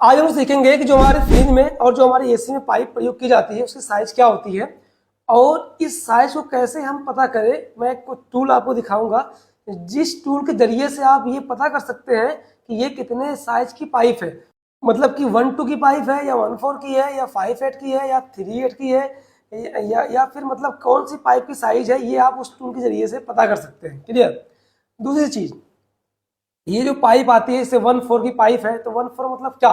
आज हम सीखेंगे कि जो हमारे फ्रिज में और जो हमारे एसी में पाइप प्रयोग की जाती है उसकी साइज क्या होती है और इस साइज को कैसे हम पता करें। मैं एक टूल आपको दिखाऊंगा जिस टूल के जरिए से आप ये पता कर सकते हैं कि ये कितने साइज की पाइप है। मतलब कि 1-2 की पाइप है या 1-4 की है या 5-8 की है या 3-8 की है या फिर मतलब कौन सी पाइप की साइज है, ये आप उस टूल के जरिए से पता कर सकते हैं। क्लियर। दूसरी चीज, ये जो पाइप आती है इसे 1-4 की पाइप है तो 1-4 मतलब क्या,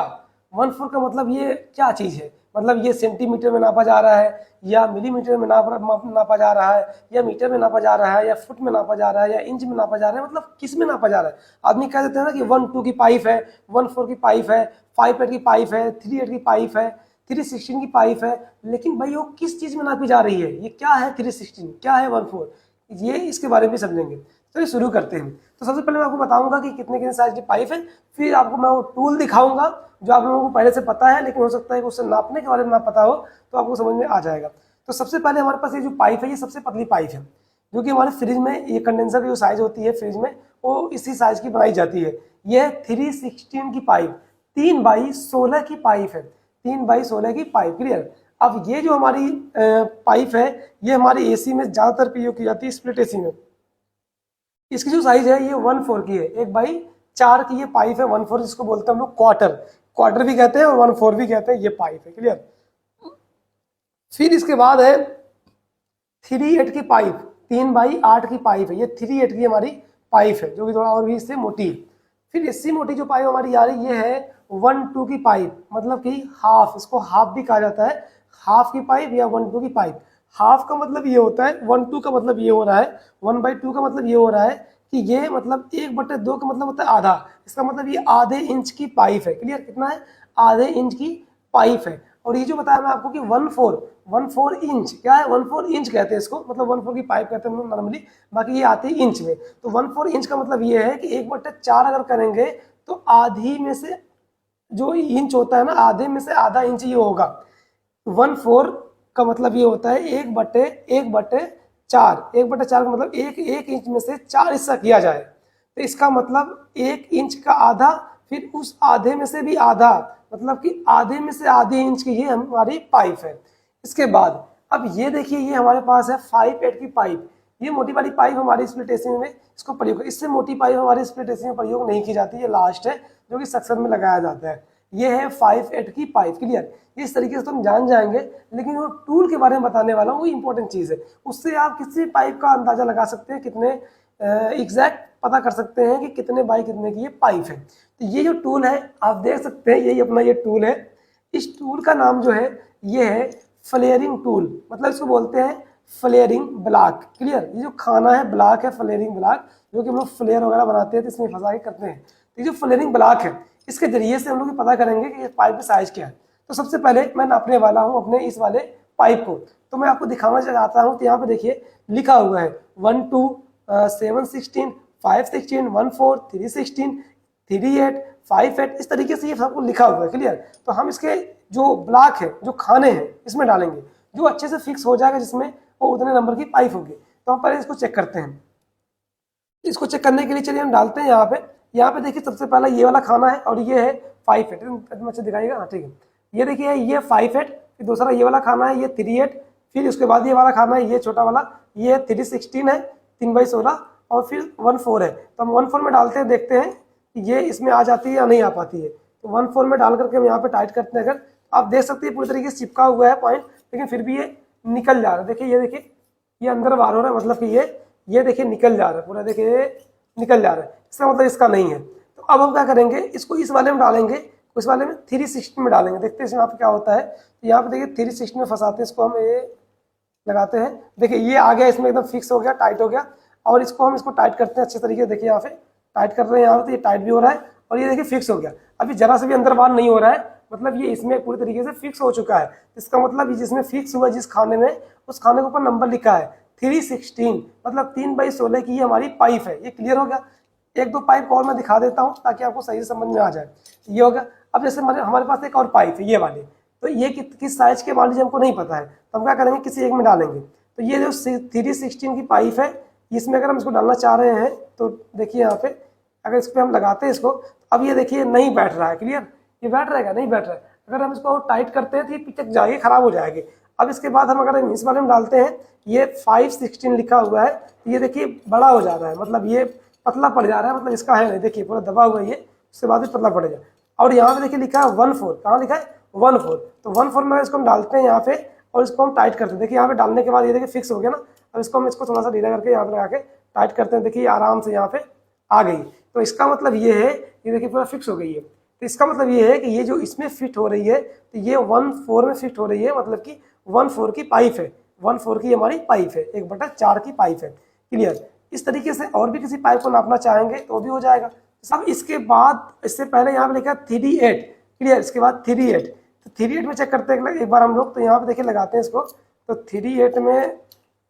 1-4 का मतलब ये क्या चीज है, मतलब ये सेंटीमीटर में नापा जा रहा है या मिलीमीटर में नापा जा रहा है या मीटर में नापा जा रहा है या फुट में नापा जा रहा है या इंच में नापा जा रहा है, मतलब किस में नापा जा रहा है। आदमी कह देते हैं ना कि 1-2 की पाइप है, 1-4 की पाइप है, 5-8 की पाइप है, 3-8 की पाइप है, 3-16 की पाइप है, लेकिन भाई वो किस चीज में नापी जा रही है, ये क्या है 3-16, क्या है 1-4, ये इसके बारे में समझेंगे। तो ये शुरू करते हैं। तो सबसे पहले मैं आपको बताऊंगा कि कितने कितने साइज की पाइप है, फिर आपको मैं वो टूल दिखाऊंगा जो आप लोगों को पहले से पता है लेकिन हो सकता है कि उससे नापने के बारे में ना पता हो, तो आपको समझ में आ जाएगा। तो सबसे पहले हमारे पास ये जो पाइप है ये सबसे पतली पाइप है, जो कि हमारे फ्रिज में ये कंडेंसर की जो साइज होती है फ्रिज में वो इसी साइज की बनाई जाती है। यह 316 की पाइप, 3/16 की पाइप है, 3/16 की पाइप। क्लियर। अब ये जो हमारी पाइप है ये हमारी एसी में ज्यादातर प्रयोग की जाती है, स्प्लिट एसी में। इसकी जो साइज है ये 1/4 की है, 1/4 की ये पाइप है। 1/4 जिसको बोलते हैं हम लोग क्वार्टर, क्वार्टर भी कहते हैं और 1/4 भी कहते हैं, ये पाइप है। क्लियर। फिर इसके बाद है 3/8 की पाइप, 3/8 की पाइप है, ये 3/8 की हमारी पाइप है जो कि थोड़ा और भी इससे मोटी है। फिर इससे मोटी जो पाइप हमारी आ रही ये है 1-2 की पाइप, मतलब कि हाफ, इसको हाफ भी कहा जाता है, हाफ की पाइप या 1-2 की पाइप। हाफ का मतलब ये होता है, 1-2 का मतलब ये हो रहा है, 1/2 का मतलब ये हो रहा है कि ये मतलब 1/2 का मतलब होता है आधा, इसका मतलब ये आधे इंच की पाइप है। क्लियर। कितना है, आधे इंच की पाइप है। और ये जो बताया मैं आपको कि 1/4 इंच क्या है, 1/4 इंच कहते हैं इसको, मतलब 1/4 की पाइप कहते हैं हम लोग नॉर्मली, बाकी ये आती है इंच में। तो 1/4 इंच का मतलब ये है कि 1/4 अगर करेंगे तो आधी में से जो इंच होता है ना, आधे में से आधा इंच ये होगा। 1/4 का मतलब ये होता है 1/4, 1/4 का मतलब एक इंच में से 4 हिस्सा किया जाए, तो इसका मतलब 1 इंच का आधा, फिर उस आधे में से भी आधा, मतलब कि आधे में से आधे इंच की ये हमारी पाइप है। इसके बाद अब ये देखिए ये हमारे पास है 5/8 की पाइप, ये मोटी वाली पाइप हमारी स्प्लिट एसी में इसको प्रयोग, इससे मोटी पाइप हमारी स्प्लिट एसी में प्रयोग नहीं की जाती है, लास्ट है जो कि सक्शन में लगाया जाता है। ये है 5/8 की पाइप। क्लियर। इस तरीके से तो हम जान जाएंगे, लेकिन वो टूल के बारे में बताने वाला हूँ, वो इंपॉर्टेंट चीज है। उससे आप किसी पाइप का अंदाजा लगा सकते हैं, कितने एग्जैक्ट पता कर सकते हैं कि कितने बाई कितने की ये पाइप है। तो ये जो टूल है आप देख सकते हैं, यही अपना ये टूल है। इस टूल का नाम जो है ये है फ्लेयरिंग टूल, मतलब इसको बोलते हैं फ्लेयरिंग ब्लॉक। क्लियर। ये जो खाना है ब्लॉक है, फ्लेयरिंग ब्लॉक, जो कि हम लोग फ्लेयर वगैरह बनाते हैं तो इसमें फंसा के करते हैं। तो ये जो फ्लेयरिंग ब्लॉक है इसके जरिए से हम लोग पता करेंगे कि पाइप का साइज क्या है। तो सबसे पहले मैं नापने वाला हूँ अपने इस वाले पाइप को, तो मैं आपको दिखाना चाहता हूँ। तो यहाँ पे देखिए लिखा हुआ है 1-2, 7/16, 5/16, 1/4, 3/16, 3/8, 5/8, इस तरीके से ये सबको लिखा हुआ है। क्लियर। तो हम इसके जो ब्लॉक है, जो खाने हैं इसमें डालेंगे, जो अच्छे से फिक्स हो जाएगा जिसमें वो उतने नंबर की पाइप होगी। तो हम पहले इसको चेक करते हैं। इसको चेक करने के लिए चलिए हम डालते हैं यहाँ पे। यहाँ पे देखिए सबसे पहला ये वाला खाना है और ये है 5/8, एकदम अच्छे दिखाइएगा। हाँ ठीक है। ये देखिए ये 5/8, फिर दूसरा ये वाला खाना है ये 3/8, फिर उसके बाद ये वाला खाना है ये छोटा वाला ये 3/16 है, 3/16, और फिर 1/4 है। तो हम 1/4 में डालते हैं, देखते हैं कि ये इसमें आ जाती है या नहीं आ पाती है। तो 1/4 में डाल करके हम यहाँ पे टाइट करते हैं। अगर आप देख सकते हैं पूरी तरीके से चिपका हुआ है पॉइंट, लेकिन फिर भी ये निकल जा रहा है। देखिए ये देखिए ये अंदर बाहर हो रहा है, मतलब कि ये देखिए निकल जा रहा है पूरा, देखिए निकल जा रहा है, इसका मतलब इसका नहीं है। तो अब हम क्या करेंगे, इसको इस वाले में डालेंगे, इस वाले में 3/16 में डालेंगे, देखते हैं इसमें यहाँ पे क्या होता है। तो यहाँ पे देखिए 3/16 में फंसाते हैं इसको, हम ये लगाते हैं, देखिए ये आ गया, इसमें एकदम फिक्स हो गया, टाइट हो गया। और इसको हम इसको टाइट करते हैं अच्छे तरीके से, देखिए यहाँ पे टाइट कर रहे हैं, यहाँ पे तो ये टाइट भी हो रहा है और ये देखिए फिक्स हो गया। अभी जरा से भी अंदर बाहर नहीं हो रहा है, मतलब ये इसमें पूरी तरीके से फिक्स हो चुका है। इसका मतलब जिसमें फिक्स हुआ जिस खाने में, उस खाने के ऊपर नंबर लिखा है 3/16, मतलब 3/16 की ये हमारी पाइप है। ये क्लियर हो गया। एक दो पाइप और मैं दिखा देता हूँ ताकि आपको सही से समझ में आ जाए। ये हो गया। अब जैसे हमारे पास एक और पाइप है ये वाली, तो ये किस साइज के मान लीजिए हमको नहीं पता है, तो हम क्या करेंगे किसी एक में डालेंगे। तो ये जो 3/16 की पाइप है इसमें अगर हम इसको डालना चाह रहे हैं तो देखिए यहाँ पे अगर इस पर हम लगाते हैं इसको, अब ये देखिए नहीं बैठ रहा है। क्लियर। ये बैठ रहेगा, नहीं बैठ रहा है। अगर हम इसको टाइट करते हैं तो ये पिचक जाएगी, खराब हो जाएगी। अब इसके बाद हम अगर इस वाले में डालते हैं, ये 516 लिखा हुआ है, तो ये देखिए बड़ा हो जा रहा है, मतलब ये पतला पड़ जा रहा है, मतलब इसका है नहीं, देखिए पूरा दबा हुआ है ये, उसके बाद भी पतला पड़ेगा। और यहाँ पे देखिए लिखा है 14, कहाँ लिखा है 14, तो 14 में इसको हम डालते हैं यहाँ पे और इसको हम टाइट करते हैं। देखिए यहाँ पे डालने के बाद ये देखिए फिक्स हो गया ना। अब इसको हम थोड़ा सा ढीला करके यहाँ पे लगा के टाइट करते हैं, देखिए आराम से यहाँ पे आ गई। तो इसका मतलब ये है, ये देखिए पूरा फिक्स हो गई है। तो इसका मतलब ये है कि ये जो इसमें फिट हो रही है, तो ये 1/4 में फिट हो रही है, मतलब कि 1/4 की पाइप है, 1/4 की हमारी पाइप है, 1/4 की पाइप है। क्लियर। इस तरीके से और भी किसी पाइप को नापना चाहेंगे तो भी हो जाएगा। अब इसके बाद, इससे पहले यहाँ पे लिखा 3D8, क्लियर। इसके बाद 3D8, तो 3D8 में चेक करते हैं एक बार हम लोग। तो यहाँ पे देखिए लगाते हैं इसको, तो 3D8 में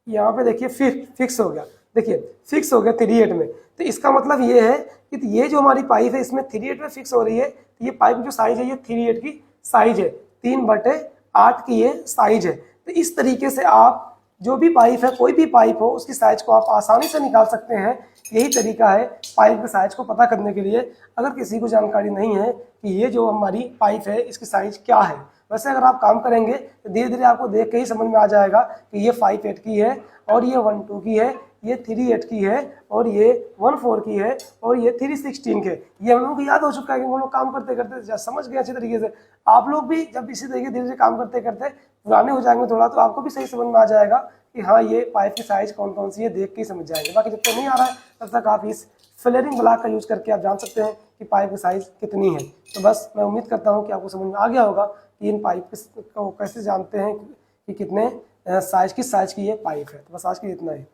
यहाँ पे देखिए फिक्स हो गया, देखिए फिक्स हो गया 3D8 में। तो इसका मतलब ये है कि ये जो हमारी पाइप है इसमें 3D8 में फिक्स हो रही है, तो ये पाइप जो साइज है ये 3D8 की साइज है, 3/8 की ये साइज है। तो इस तरीके से आप जो भी पाइप है, कोई भी पाइप हो, उसकी साइज को आप आसानी से निकाल सकते हैं। यही तरीका है पाइप के साइज को पता करने के लिए। अगर किसी को जानकारी नहीं है कि ये जो हमारी पाइप है इसकी साइज क्या है, वैसे अगर आप काम करेंगे तो धीरे धीरे आपको देख के ही समझ में आ जाएगा कि ये 5/8 की है, और ये 1/2 की है, ये 3/8 की है, और ये 1/4 की है, और ये 3/16 के। ये हम लोगों को याद हो चुका है कि हम लोग काम करते करते समझ गए अच्छी तरीके से। आप लोग भी जब इसी तरीके धीरे धीरे काम करते करते पुराने हो जाएंगे थोड़ा, तो आपको भी सही समझ में आ जाएगा कि हाँ ये पाइप की साइज कौन कौन सी है, देख के ही समझ जाएंगे। बाकी जब तक नहीं आ रहा है तब तक आप इस फ्लेयरिंग ब्लॉक का यूज करके आप जान सकते हैं कि पाइप की साइज कितनी है। तो बस मैं उम्मीद करता हूँ कि आपको समझ में आ गया होगा कि इन पाइप को कैसे जानते हैं कि कितने साइज, किस साइज की ये पाइप है। तो बस आज के लिए इतना ही।